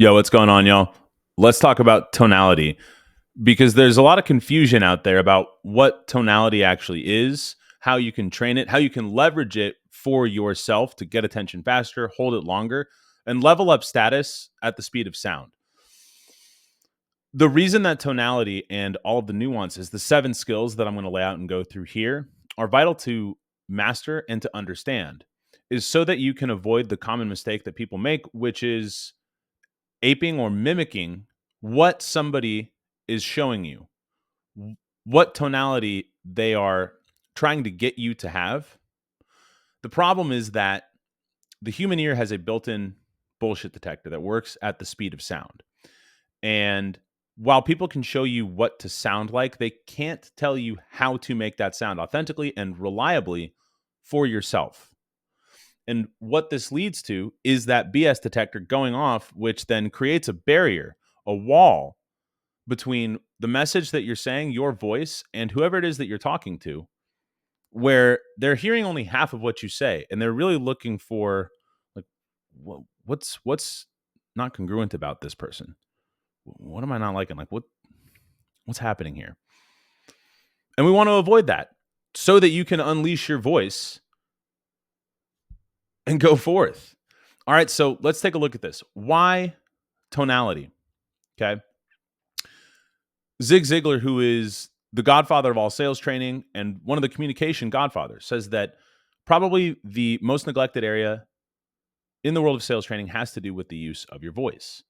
Yo, what's going on, y'all? Let's talk about tonality because there's a lot of confusion out there about what tonality actually is, how you can train it, how you can leverage it for yourself to get attention faster, hold it longer, and level up status at the speed of sound. The reason that tonality and all of the nuances, the 7 skills that I'm going to lay out and go through here, are vital to master and to understand is so that you can avoid the common mistake that people make, which is aping or mimicking what somebody is showing you, what tonality they are trying to get you to have. The problem is that the human ear has a built in bullshit detector that works at the speed of sound. And while people can show you what to sound like, they can't tell you how to make that sound authentically and reliably for yourself. And what this leads to is that BS detector going off, which then creates a barrier, a wall between the message that you're saying, your voice, and whoever it is that you're talking to, where they're hearing only half of what you say, and they're really looking for, like, what's not congruent about this person? What am I not liking? Like, what's happening here? And we want to avoid that so that you can unleash your voice and go forth. All right, so let's take a look at this. Why tonality? Okay. Zig Ziglar, who is the godfather of all sales training and one of the communication godfathers, says that probably the most neglected area in the world of sales training has to do with the use of your voice.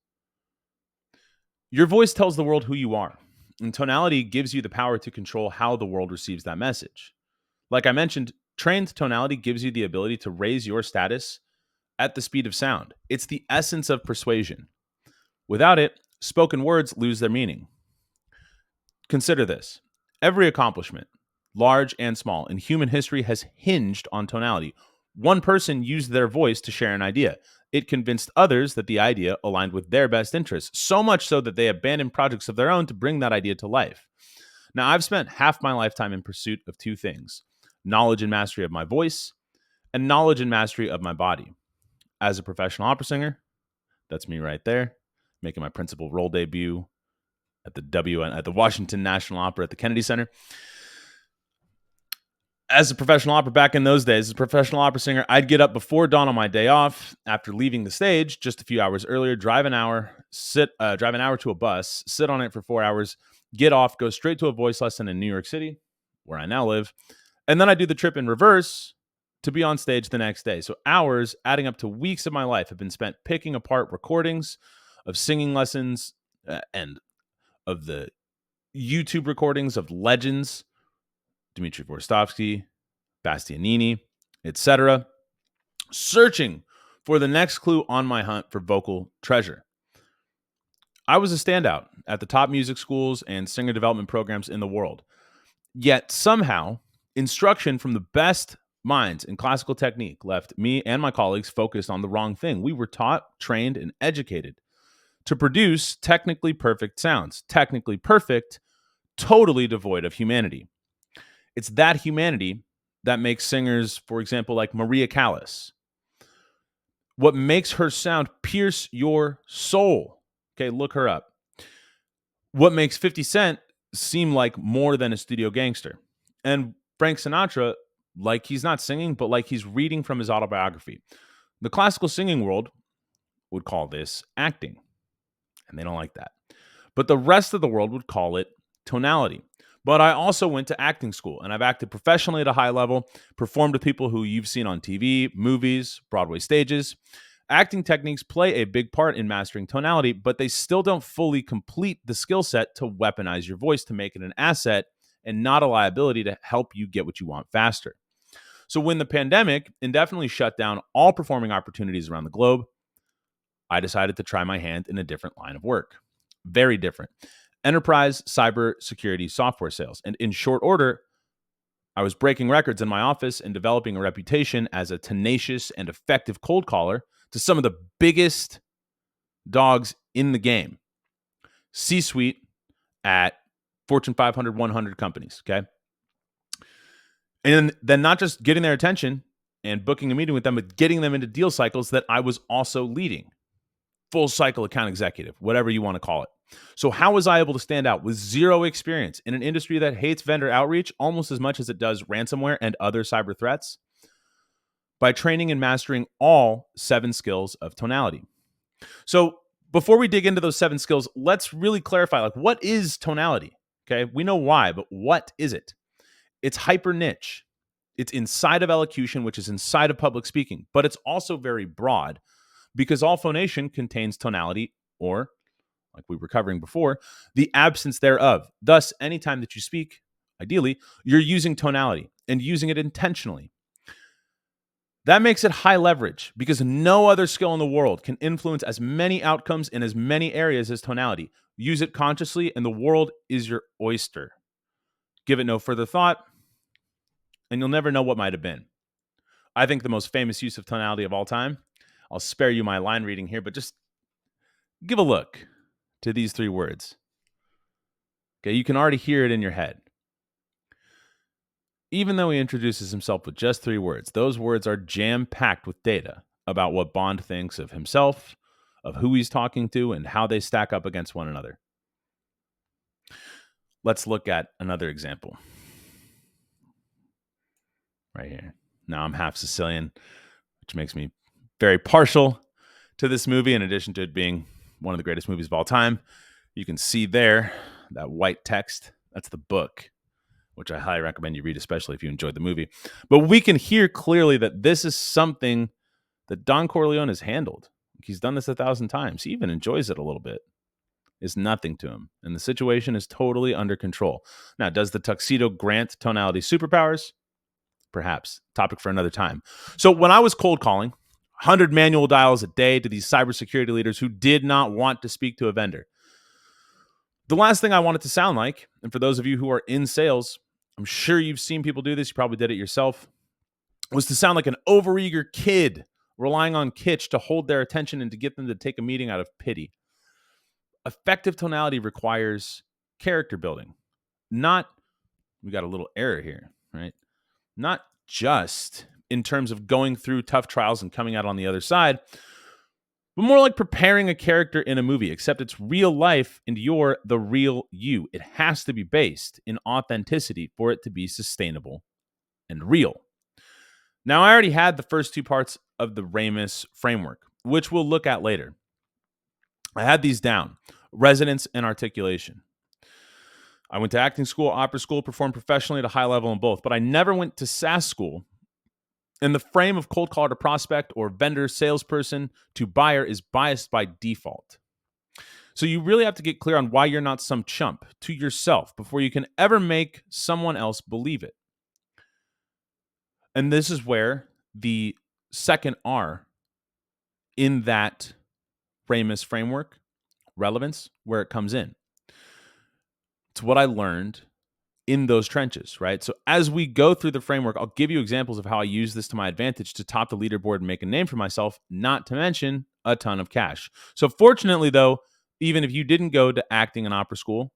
Your voice tells the world who you are, and tonality gives you the power to control how the world receives that message. Like I mentioned, trained tonality gives you the ability to raise your status at the speed of sound. It's the essence of persuasion. Without it, spoken words lose their meaning. Consider this. Every accomplishment, large and small, in human history has hinged on tonality. One person used their voice to share an idea. It convinced others that the idea aligned with their best interests, so much so that they abandoned projects of their own to bring that idea to life. Now, I've spent half my lifetime in pursuit of 2 things: knowledge and mastery of my voice, and knowledge and mastery of my body. As a professional opera singer, that's me right there, making my principal role debut at the Washington National Opera at the Kennedy Center. As a professional opera back in those days, as a professional opera singer, I'd get up before dawn on my day off after leaving the stage just a few hours earlier, drive an hour to a bus, sit on it for 4 hours, get off, go straight to a voice lesson in New York City, where I now live, and then I do the trip in reverse to be on stage the next day. So hours adding up to weeks of my life have been spent picking apart recordings of singing lessons and of the YouTube recordings of legends, Dmitry Vorstovsky, Bastianini, etc., searching for the next clue on my hunt for vocal treasure. I was a standout at the top music schools and singer development programs in the world. Yet somehow, instruction from the best minds in classical technique left me and my colleagues focused on the wrong thing. We were taught, trained, and educated to produce technically perfect sounds. Technically perfect, totally devoid of humanity. It's that humanity that makes singers, for example, like Maria Callas, what makes her sound pierce your soul. Okay, look her up. What makes 50 Cent seem like more than a studio gangster. And Frank Sinatra, like he's not singing, but like he's reading from his autobiography. The classical singing world would call this acting, and they don't like that. But the rest of the world would call it tonality. But I also went to acting school, and I've acted professionally at a high level, performed with people who you've seen on TV, movies, Broadway stages. Acting techniques play a big part in mastering tonality, but they still don't fully complete the skill set to weaponize your voice to make it an asset and not a liability to help you get what you want faster. So when the pandemic indefinitely shut down all performing opportunities around the globe, I decided to try my hand in a different line of work. Very different. Enterprise cyber security software sales. And in short order, I was breaking records in my office and developing a reputation as a tenacious and effective cold caller to some of the biggest dogs in the game. C-suite at Fortune 500, 100 companies, okay? And then not just getting their attention and booking a meeting with them, but getting them into deal cycles that I was also leading. full cycle account executive, whatever you want to call it. So how was I able to stand out with zero experience in an industry that hates vendor outreach almost as much as it does ransomware and other cyber threats? By training and mastering all 7 skills of tonality. So before we dig into those 7 skills, let's really clarify, like, what is tonality? Okay, we know why, but what is it? It's hyper niche. It's inside of elocution, which is inside of public speaking, but it's also very broad because all phonation contains tonality, or, like we were covering before, the absence thereof. Thus, anytime that you speak, ideally, you're using tonality and using it intentionally. That makes it high leverage because no other skill in the world can influence as many outcomes in as many areas as tonality. Use it consciously, and the world is your oyster. Give it no further thought, and you'll never know what might have been. I think the most famous use of tonality of all time, I'll spare you my line reading here, but just give a look to these 3 words. Okay, you can already hear it in your head. Even though he introduces himself with just 3 words, those words are jam-packed with data about what Bond thinks of himself, of who he's talking to, and how they stack up against one another. Let's look at another example. Right here. Now, I'm half Sicilian, which makes me very partial to this movie, in addition to it being one of the greatest movies of all time. You can see there, that white text, that's the book, which I highly recommend you read, especially if you enjoyed the movie. But we can hear clearly that this is something that Don Corleone has handled. He's done this 1,000 times. He even enjoys it a little bit. It's nothing to him, and the situation is totally under control. Now, does the tuxedo grant tonality superpowers? Perhaps. Topic for another time. So when I was cold calling, 100 manual dials a day to these cybersecurity leaders who did not want to speak to a vendor, the last thing I want it to sound like, and for those of you who are in sales, I'm sure you've seen people do this, you probably did it yourself, was to sound like an overeager kid relying on kitsch to hold their attention and to get them to take a meeting out of pity. Effective tonality requires character building. Not, we got a little error here, right? Not just in terms of going through tough trials and coming out on the other side, but more like preparing a character in a movie, except it's real life and you're the real you. It has to be based in authenticity for it to be sustainable and real. Now, I already had the first 2 parts of the Relevance framework, which we'll look at later. I had these down: resonance and articulation. I went to acting school, opera school, performed professionally at a high level in both, but I never went to SaaS school. And the frame of cold caller to prospect or vendor salesperson to buyer is biased by default. So you really have to get clear on why you're not some chump to yourself before you can ever make someone else believe it. And this is where the second R in that Relevance framework, relevance, where it comes in. It's what I learned in those trenches, right? So as we go through the framework, I'll give you examples of how I use this to my advantage to top the leaderboard and make a name for myself, not to mention a ton of cash. So fortunately, though, even if you didn't go to acting and opera school,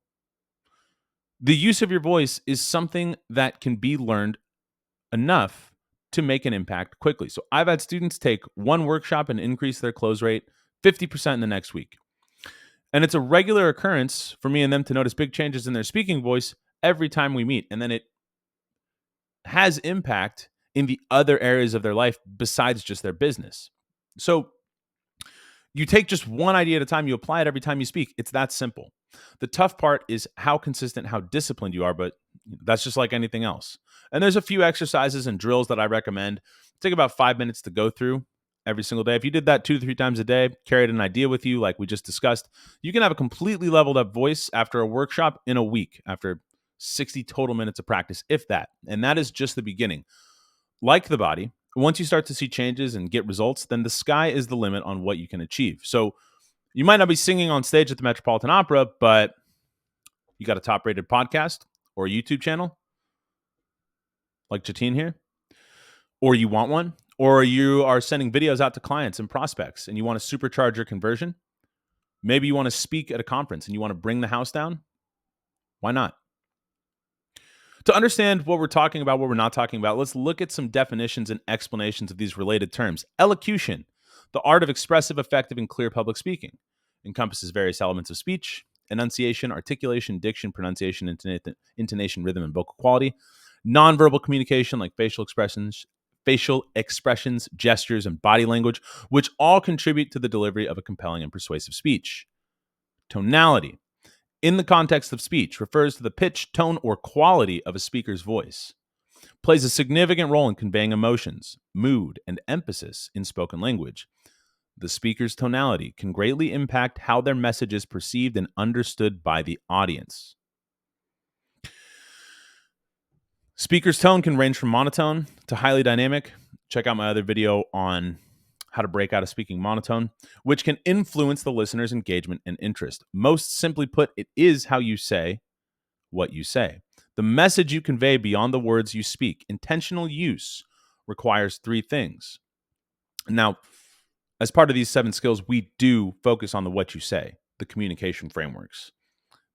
the use of your voice is something that can be learned enough to make an impact quickly. So I've had students take one workshop and increase their close rate 50% in the next week. And it's a regular occurrence for me and them to notice big changes in their speaking voice every time we meet. And then it has impact in the other areas of their life besides just their business. So you take just one idea at a time, you apply it every time you speak. It's that simple. The tough part is how consistent, how disciplined you are, but that's just like anything else. And there's a few exercises and drills that I recommend. Take about 5 minutes to go through every single day. If you did that 2 to 3 times a day, carried an idea with you like we just discussed, you can have a completely leveled up voice after a workshop in a week, after 60 total minutes of practice, if that. And that is just the beginning. Like the body, once you start to see changes and get results, then the sky is the limit on what you can achieve. So you might not be singing on stage at the Metropolitan Opera, but you got a top-rated podcast or a YouTube channel like Jatine here, or you want one, or you are sending videos out to clients and prospects and you want to supercharge your conversion. Maybe you want to speak at a conference and you want to bring the house down. Why not? To understand what we're talking about, what we're not talking about, let's look at some definitions and explanations of these related terms. Elocution, The art of expressive, effective, and clear public speaking encompasses various elements of speech: enunciation, articulation, diction, pronunciation, intonation, rhythm, and vocal quality; nonverbal communication like facial expressions, gestures, and body language, which all contribute to the delivery of a compelling and persuasive speech. Tonality, in the context of speech, refers to the pitch, tone, or quality of a speaker's voice. Plays a significant role in conveying emotions, mood, and emphasis in spoken language. The speaker's tonality can greatly impact how their message is perceived and understood by the audience. Speaker's tone can range from monotone to highly dynamic. Check out my other video on how to break out of speaking monotone, which can influence the listener's engagement and interest. Most simply put, it is how you say what you say. The message you convey beyond the words you speak. Intentional use requires 3 things. Now, as part of these 7 skills, we do focus on the what you say, the communication frameworks.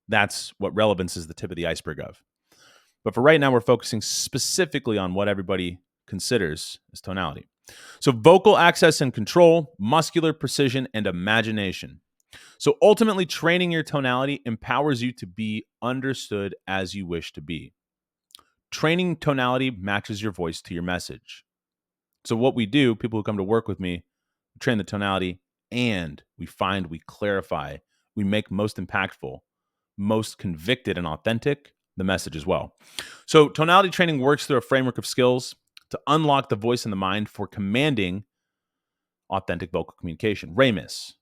That's what relevance is the tip of the iceberg of. But for right now, we're focusing specifically on what everybody considers as tonality. So vocal access and control, muscular precision, and imagination. So ultimately, training your tonality empowers you to be understood as you wish to be. Training tonality matches your voice to your message. So what we do, people who come to work with me, we train the tonality, and we clarify, we make most impactful, most convicted and authentic the message as well. So tonality training works through a framework of skills to unlock the voice and the mind for commanding authentic vocal communication. RAMIS,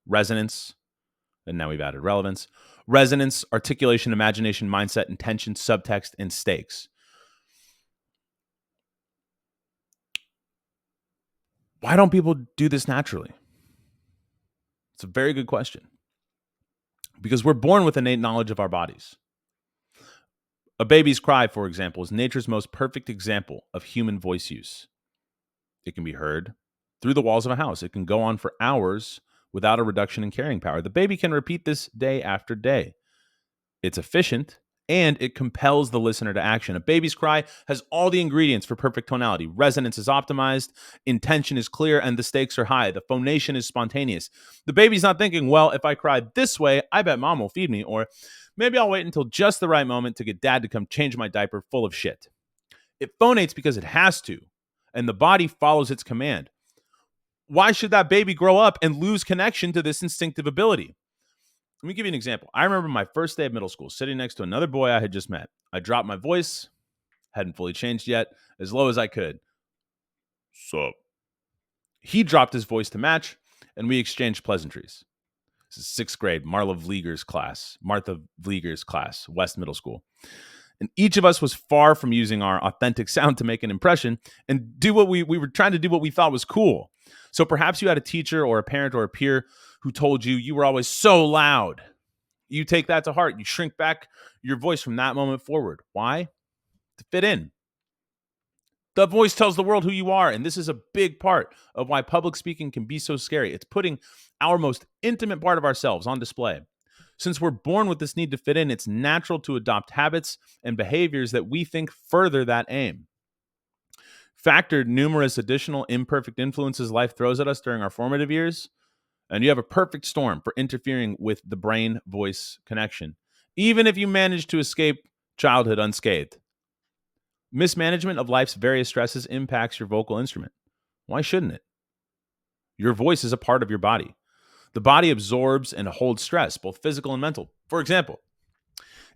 resonance, and now we've added relevance. Resonance, articulation, imagination, mindset, intention, subtext, and stakes. Why don't people do this naturally? It's a very good question. Because we're born with innate knowledge of our bodies. A baby's cry, for example, is nature's most perfect example of human voice use. It can be heard through the walls of a house. It can go on for hours without a reduction in carrying power. The baby can repeat this day after day. It's efficient, and it compels the listener to action. A baby's cry has all the ingredients for perfect tonality. Resonance is optimized, intention is clear, and the stakes are high. The phonation is spontaneous. The baby's not thinking, well, if I cry this way, I bet mom will feed me, or maybe I'll wait until just the right moment to get dad to come change my diaper full of shit. It phonates because it has to, and the body follows its command. Why should that baby grow up and lose connection to this instinctive ability? Let me give you an example. I remember my first day of middle school, sitting next to another boy I had just met. I dropped my voice, hadn't fully changed yet, as low as I could. Sup? He dropped his voice to match, and we exchanged pleasantries. This is 6th grade, Martha Vlieger's class, West Middle School. And each of us was far from using our authentic sound to make an impression and do what we were trying to do what we thought was cool. So perhaps you had a teacher or a parent or a peer who told you you were always so loud. You take that to heart. You shrink back your voice from that moment forward. Why? To fit in. The voice tells the world who you are, and this is a big part of why public speaking can be so scary. It's putting our most intimate part of ourselves on display. Since we're born with this need to fit in, it's natural to adopt habits and behaviors that we think further that aim. Factored numerous additional imperfect influences life throws at us during our formative years, and you have a perfect storm for interfering with the brain-voice connection, even if you manage to escape childhood unscathed. Mismanagement of life's various stresses impacts your vocal instrument. Why shouldn't it? Your voice is a part of your body. The body absorbs and holds stress, both physical and mental. For example,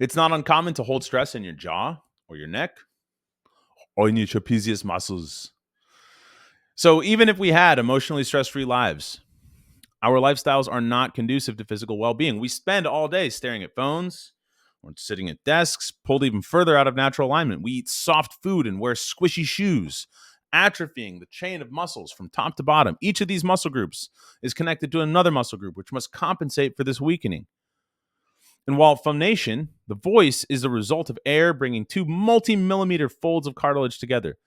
it's not uncommon to hold stress in your jaw or your neck or in your trapezius muscles. So even if we had emotionally stress-free lives, our lifestyles are not conducive to physical well-being. We spend all day staring at phones or sitting at desks, pulled even further out of natural alignment. We eat soft food and wear squishy shoes, atrophying the chain of muscles from top to bottom. Each of these muscle groups is connected to another muscle group, which must compensate for this weakening. And while phonation, the voice, is the result of air bringing 2 multi-millimeter folds of cartilage together,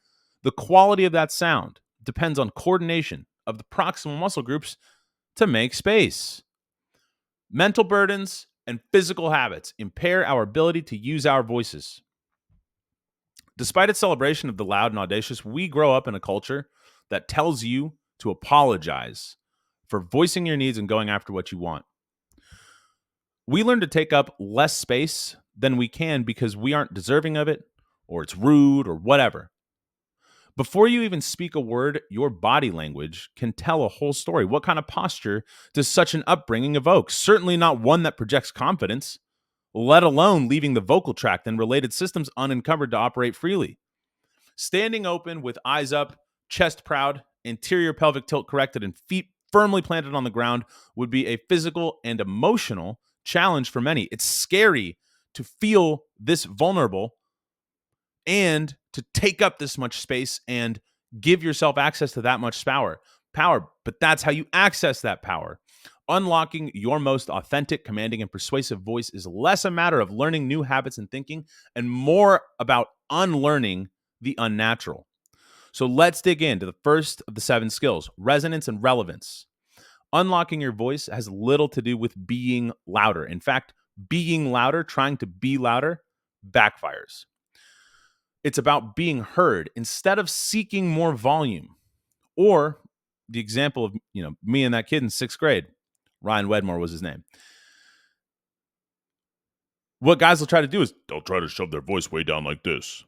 the quality of that sound depends on coordination of the proximal muscle groups to make space. Mental burdens and physical habits impair our ability to use our voices. Despite its celebration of the loud and audacious, we grow up in a culture that tells you to apologize for voicing your needs and going after what you want. We learn to take up less space than we can because we aren't deserving of it, or it's rude, or whatever. Before you even speak a word, your body language can tell a whole story. What kind of posture does such an upbringing evoke? Certainly not one that projects confidence, let alone leaving the vocal tract and related systems unencumbered to operate freely. Standing open with eyes up, chest proud, anterior pelvic tilt corrected, and feet firmly planted on the ground would be a physical and emotional challenge for many. It's scary to feel this vulnerable and to take up this much space and give yourself access to that much power. But that's how you access that power. Unlocking your most authentic, commanding, and persuasive voice is less a matter of learning new habits and thinking and more about unlearning the unnatural. So let's dig into the first of the 7 skills, resonance and relevance. Unlocking your voice has little to do with being louder. In fact, being louder, trying to be louder, backfires. It's about being heard instead of seeking more volume. Or the example of, me and that kid in 6th grade, Ryan Wedmore was his name. What guys will try to do is they'll try to shove their voice way down like this.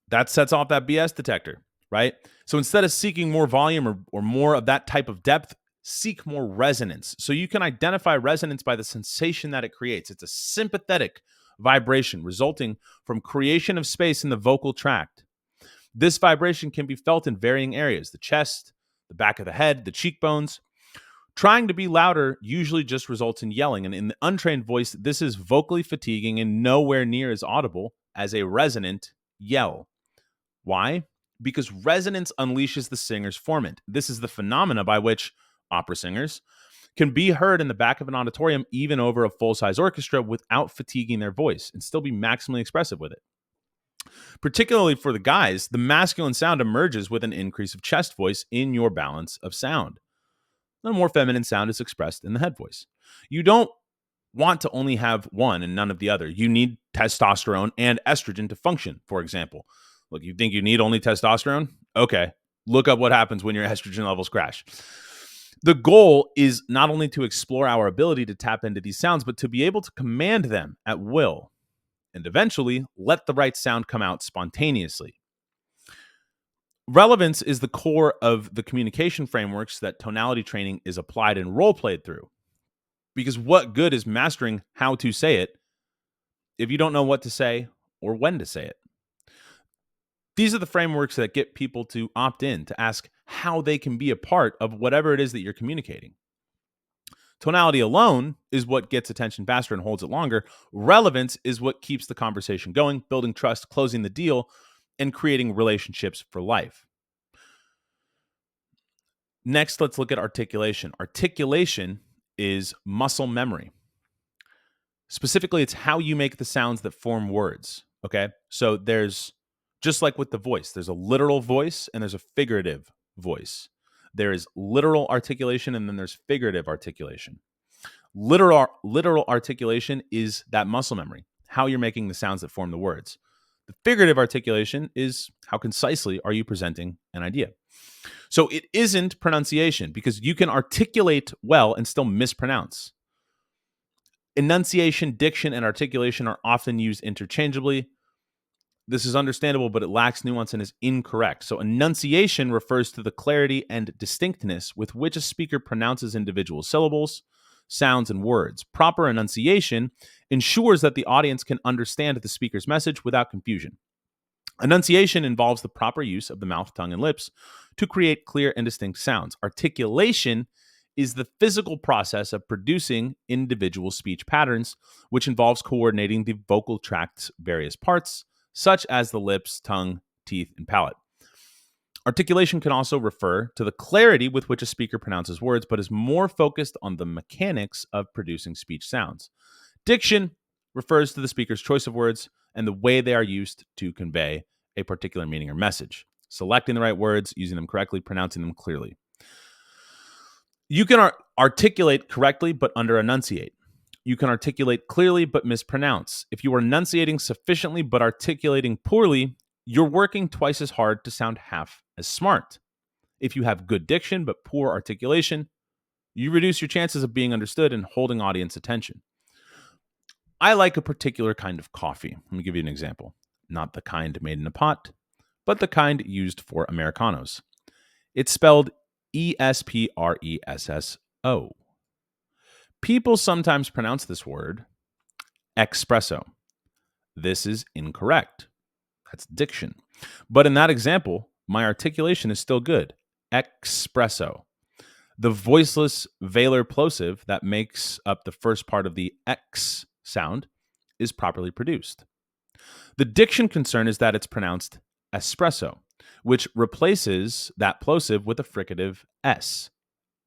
That sets off that BS detector, right? So instead of seeking more volume or more of that type of depth, seek more resonance. So you can identify resonance by the sensation that it creates. It's a sympathetic vibration resulting from creation of space in the vocal tract. This vibration can be felt in varying areas: the chest, the back of the head, the cheekbones. Trying to be louder usually just results in yelling, and in the untrained voice, this is vocally fatiguing and nowhere near as audible as a resonant yell. Why? Because resonance unleashes the singer's formant. This is the phenomena by which opera singers can be heard in the back of an auditorium, even over a full-size orchestra, without fatiguing their voice and still be maximally expressive with it. Particularly for the guys, the masculine sound emerges with an increase of chest voice in your balance of sound. The more feminine sound is expressed in the head voice. You don't want to only have one and none of the other. You need testosterone and estrogen to function, for example. Look, you think you need only testosterone? Okay, look up what happens when your estrogen levels crash. The goal is not only to explore our ability to tap into these sounds, but to be able to command them at will and eventually let the right sound come out spontaneously. Relevance is the core of the communication frameworks that tonality training is applied and role-played through. Because what good is mastering how to say it if you don't know what to say or when to say it? These are the frameworks that get people to opt in, to ask how they can be a part of whatever it is that you're communicating. Tonality alone is what gets attention faster and holds it longer. Relevance is what keeps the conversation going, building trust, closing the deal, and creating relationships for life. Next, let's look at articulation. Articulation is muscle memory. Specifically, it's how you make the sounds that form words, okay? So there's, just like with the voice, there's a literal voice and there's a figurative voice. There is literal articulation and then there's figurative articulation. Literal articulation is that muscle memory, how you're making the sounds that form the words. The figurative articulation is how concisely are you presenting an idea. So it isn't pronunciation, because you can articulate well and still mispronounce. Enunciation, diction, and articulation are often used interchangeably. This is understandable, but it lacks nuance and is incorrect. So enunciation refers to the clarity and distinctness with which a speaker pronounces individual syllables, sounds, and words. Proper enunciation ensures that the audience can understand the speaker's message without confusion. Enunciation involves the proper use of the mouth, tongue, and lips to create clear and distinct sounds. Articulation is the physical process of producing individual speech patterns, which involves coordinating the vocal tract's various parts, such as the lips, tongue, teeth, and palate. Articulation can also refer to the clarity with which a speaker pronounces words, but is more focused on the mechanics of producing speech sounds. Diction refers to the speaker's choice of words and the way they are used to convey a particular meaning or message. Selecting the right words, using them correctly, pronouncing them clearly. You can articulate correctly but under-enunciate. You can articulate clearly but mispronounce. If you are enunciating sufficiently but articulating poorly, you're working twice as hard to sound half as smart. If you have good diction but poor articulation, You reduce your chances of being understood and holding audience attention. I like a particular kind of coffee. Let me give you an example. Not the kind made in a pot, but the kind used for Americanos. It's spelled Espresso. People sometimes pronounce this word espresso. This is incorrect. That's diction. But in that example, my articulation is still good. Espresso. The voiceless velar plosive that makes up the first part of the X sound is properly produced. The diction concern is that it's pronounced espresso, which replaces that plosive with a fricative S.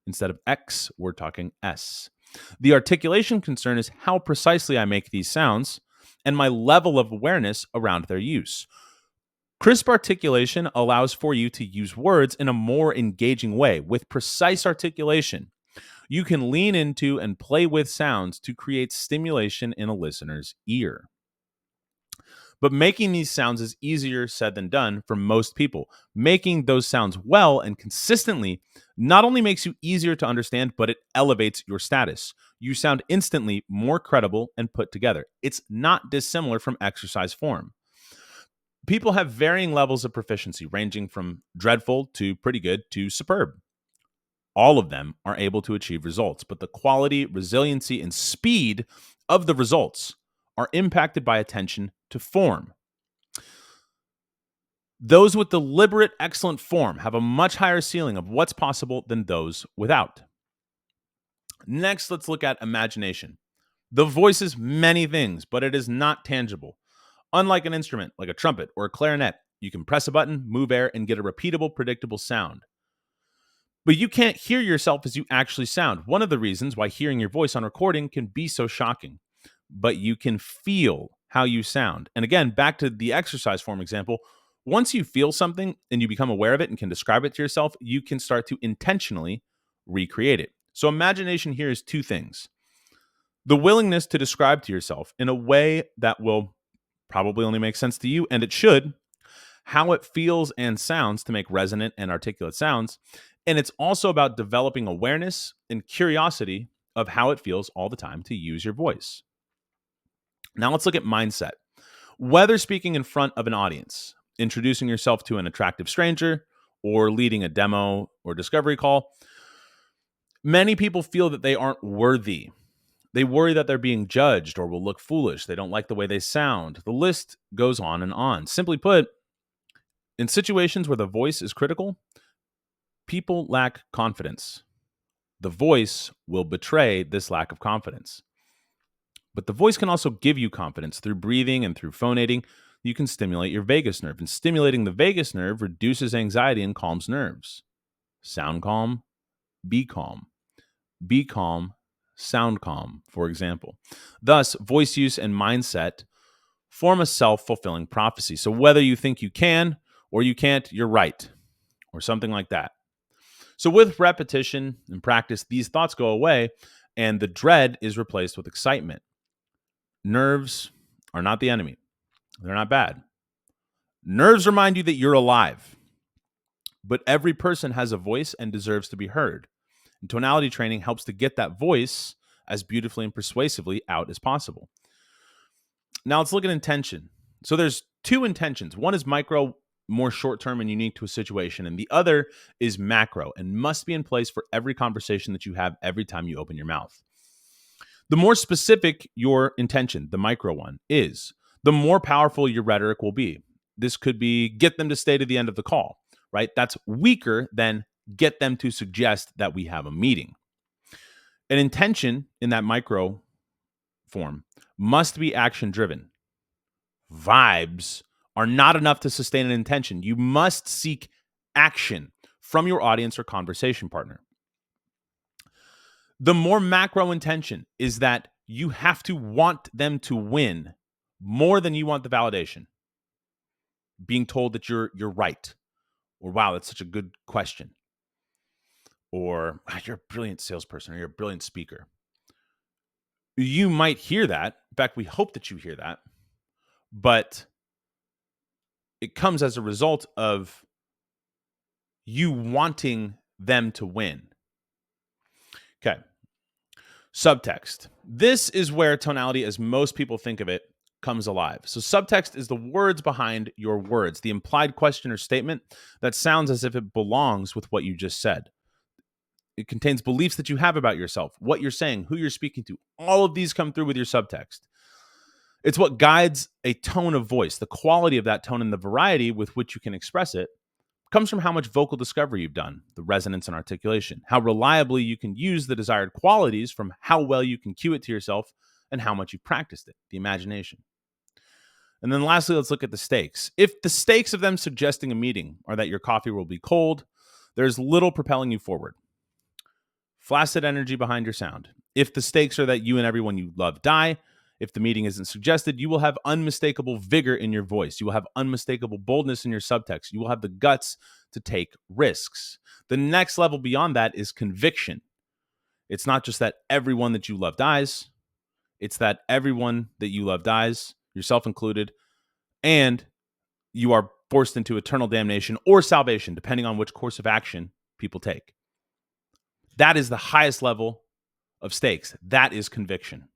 Instead of X, we're talking S. The articulation concern is how precisely I make these sounds and my level of awareness around their use. Crisp articulation allows for you to use words in a more engaging way. With precise articulation, you can lean into and play with sounds to create stimulation in a listener's ear. But making these sounds is easier said than done for most people. Making those sounds well and consistently not only makes you easier to understand, but it elevates your status. You sound instantly more credible and put together. It's not dissimilar from exercise form. People have varying levels of proficiency, ranging from dreadful to pretty good to superb. All of them are able to achieve results, but the quality, resiliency, and speed of the results are impacted by attention to form. Those with deliberate, excellent form have a much higher ceiling of what's possible than those without. Next, let's look at imagination. The voice is many things, but it is not tangible. Unlike an instrument like a trumpet or a clarinet, you can press a button, move air, and get a repeatable, predictable sound. But you can't hear yourself as you actually sound. One of the reasons why hearing your voice on recording can be so shocking. But you can feel how you sound. And again, back to the exercise form example, once you feel something and you become aware of it and can describe it to yourself, you can start to intentionally recreate it. So imagination here is two things. The willingness to describe to yourself in a way that will probably only make sense to you, and it should, how it feels and sounds to make resonant and articulate sounds. And it's also about developing awareness and curiosity of how it feels all the time to use your voice. Now let's look at mindset. Whether speaking in front of an audience, introducing yourself to an attractive stranger, or leading a demo or discovery call, many people feel that they aren't worthy. They worry that they're being judged or will look foolish. They don't like the way they sound. The list goes on and on. Simply put, in situations where the voice is critical, people lack confidence. The voice will betray this lack of confidence. But the voice can also give you confidence through breathing and through phonating. You can stimulate your vagus nerve, and stimulating the vagus nerve reduces anxiety and calms nerves. Sound calm, be calm. Be calm, sound calm, for example. Thus, voice use and mindset form a self-fulfilling prophecy. So whether you think you can or you can't, you're right, or something like that. So with repetition and practice, these thoughts go away, and the dread is replaced with excitement. Nerves are not the enemy. They're not bad. Nerves remind you that you're alive. But every person has a voice and deserves to be heard. And tonality training helps to get that voice as beautifully and persuasively out as possible. Now let's look at intention. So there's two intentions. One is micro, more short-term and unique to a situation, and the other is macro and must be in place for every conversation that you have every time you open your mouth. The more specific your intention, the micro one, is, the more powerful your rhetoric will be. This could be get them to stay to the end of the call, right? That's weaker than get them to suggest that we have a meeting. An intention in that micro form must be action driven. Vibes are not enough to sustain an intention. You must seek action from your audience or conversation partner. The more macro intention is that you have to want them to win more than you want the validation. Being told that you're right, or wow, that's such a good question, or you're a brilliant salesperson, or you're a brilliant speaker. You might hear that. In fact, we hope that you hear that, but it comes as a result of you wanting them to win. Okay. Subtext. This is where tonality, as most people think of it, comes alive. So, subtext is the words behind your words, the implied question or statement that sounds as if it belongs with what you just said. It contains beliefs that you have about yourself, what you're saying, who you're speaking to. All of these come through with your subtext. It's what guides a tone of voice. The quality of that tone and the variety with which you can express it comes from how much vocal discovery you've done, the resonance and articulation, how reliably you can use the desired qualities from how well you can cue it to yourself and how much you've practiced it, the imagination. And then lastly, let's look at the stakes. If the stakes of them suggesting a meeting are that your coffee will be cold, there's little propelling you forward. Flaccid energy behind your sound. If the stakes are that you and everyone you love die, if the meeting isn't suggested, you will have unmistakable vigor in your voice. You will have unmistakable boldness in your subtext. You will have the guts to take risks. The next level beyond that is conviction. It's not just that everyone that you love dies, it's that everyone that you love dies, yourself included, and you are forced into eternal damnation or salvation, depending on which course of action people take. That is the highest level of stakes. That is conviction.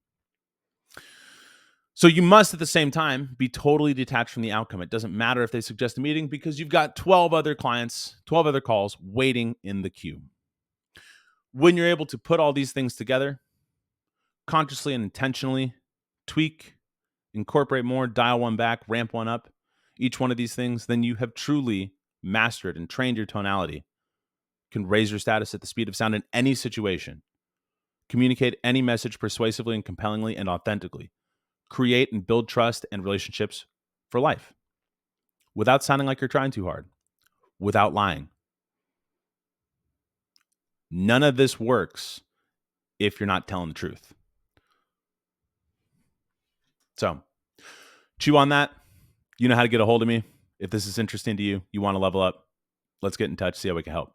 So you must, at the same time, be totally detached from the outcome. It doesn't matter if they suggest a meeting because you've got 12 other clients, 12 other calls waiting in the queue. When you're able to put all these things together, consciously and intentionally tweak, incorporate more, dial one back, ramp one up, each one of these things, then you have truly mastered and trained your tonality. You can raise your status at the speed of sound in any situation. Communicate any message persuasively and compellingly and authentically. Create and build trust and relationships for life without sounding like you're trying too hard, without lying. None of this works if you're not telling the truth. So, chew on that. You know how to get a hold of me. If this is interesting to you, you want to level up, let's get in touch, see how we can help.